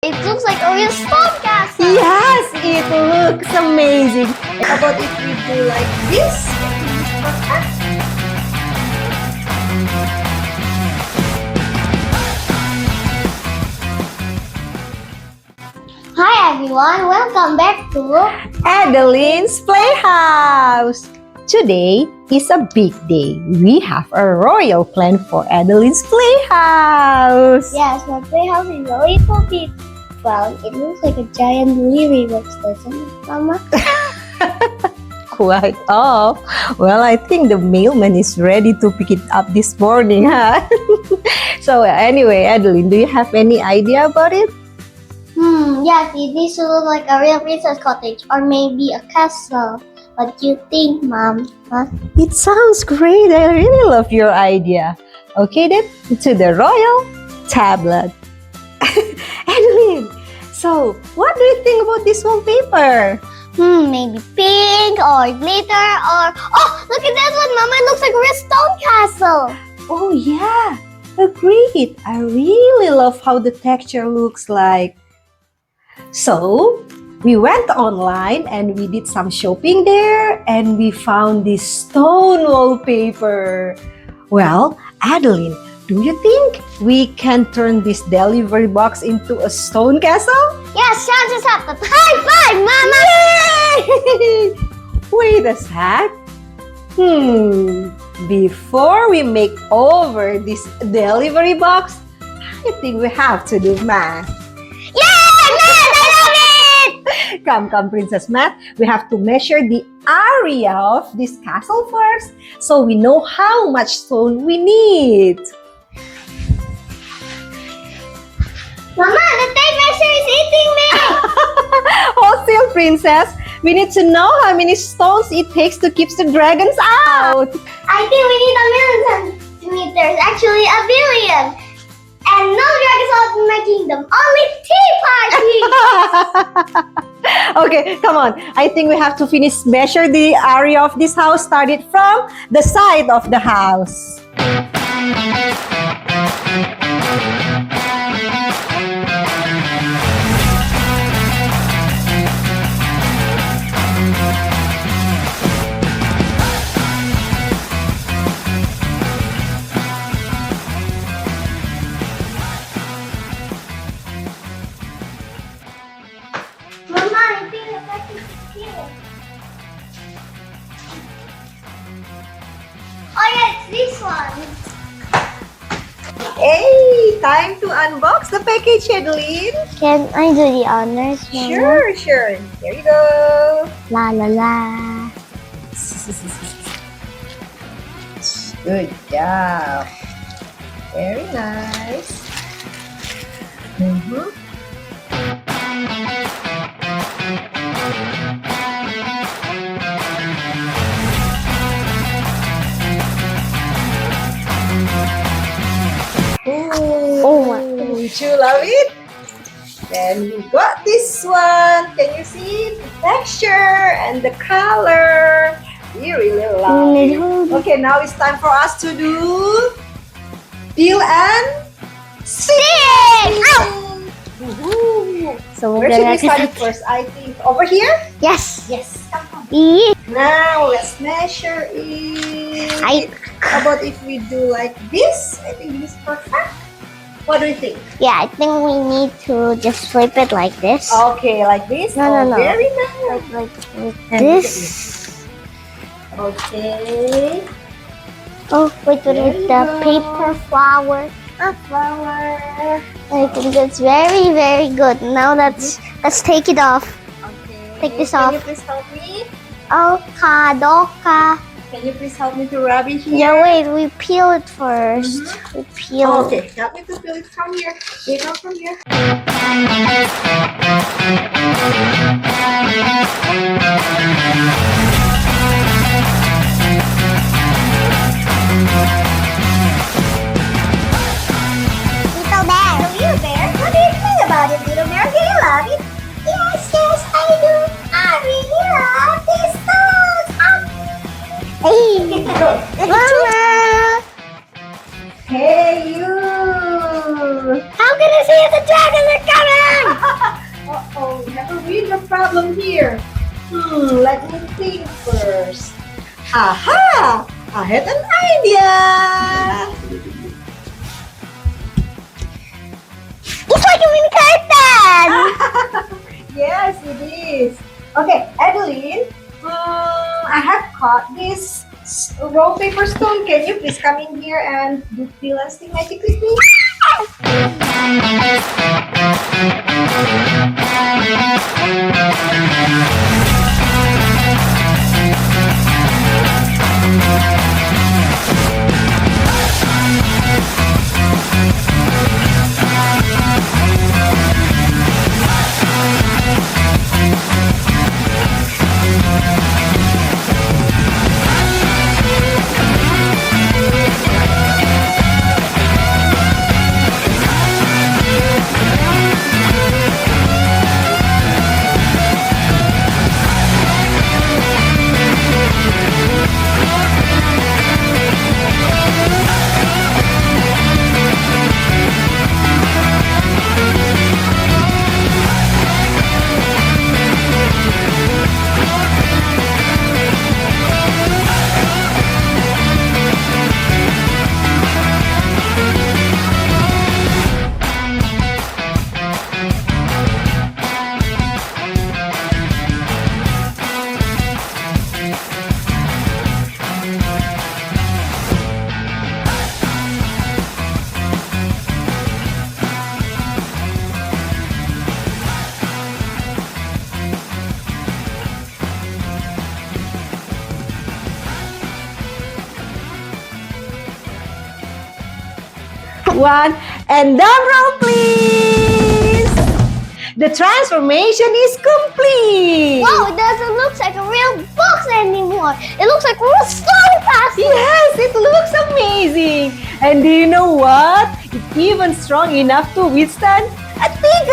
It looks like a real stone castle. Yes, it looks amazing. How about if we do like this? Hi everyone, welcome back to Adeline's Playhouse. Today is a big day. We have a royal plan for Adeline's Playhouse. Yes, my playhouse is a little bit brown. It looks like a giant delivery box, doesn't it, Mama? Quite off. Well, I think the mailman is ready to pick it up this morning, huh? So anyway, Adeline, do you have any idea about it? Yes, it needs to look like a real princess cottage or maybe a castle. What do you think, Mom? Huh? It sounds great. I really love your idea. Okay then, to the royal tablet. Adeline, so what do you think about this wallpaper? Maybe pink or glitter or... Oh, look at that one, Mama. It looks like a real stone castle. Oh yeah, agreed. I really love how the texture looks like. So, we went online and we did some shopping there and we found this stone wallpaper. Well, Adeline, do you think we can turn this delivery box into a stone castle? Yes, chances up. But high five, Mama! Yay! Wait a sec. Before we make over this delivery box, I think we have to do math. Come, Princess Math. We have to measure the area of this castle first so we know how much stone we need. Mama, the tape measure is eating me! Hold still, Princess. We need to know how many stones it takes to keep the dragons out. I think we need a million centimeters, actually a billion. And no dragons out in my kingdom, only tea parties! Okay, come on. I think we have to measure the area of this house. Started from the side of the house. Mama, I think the package is here. Oh yeah, it's this one. Hey, time to unbox the package, Adeline. Can I do the honors, Mama? Sure. Here you go. La la la. Good job. Very nice. Oh my. Would you love it? Then we got this one. Can you see the texture and the color? We really love it. Okay, now it's time for us to do peel and stick. So Where should we start it first? I think over here? Yes. Yes. Yeah. Now let's measure it. How about if we do like this? I think this is perfect. What do you think? Yeah, I think we need to just flip it like this. Okay, like this? No. Very nice. Like And this. Okay. Oh, wait, There with you the go. paper flower. Flower. I think that's very, very good. Now let's take it off. Okay. Take this Can off. you please help me? Oka doka. Can you please help me to rub it here? Yeah, wait, we peel it first. We peel Oh, okay, help me to peel it from here. Take out from here. Little bear. Little bear? What do you think about it, little bear? Do you love it? Yes, I do. I really love these stones. Hey, Mama. Hey, you! How can I see if the dragons are coming? on here? Let me think first. Aha! I had an idea! It's like a mini curtain! Yes, it is. Okay, Adeline, I have caught this wallpaper stone. Can you please come in here and do peel and stick magic with me? One, and drum roll, please! The transformation is complete! Wow, it doesn't look like a real box anymore. It looks like a real stone castle. Yes, it looks amazing! And do you know what? It's even strong enough to withstand a big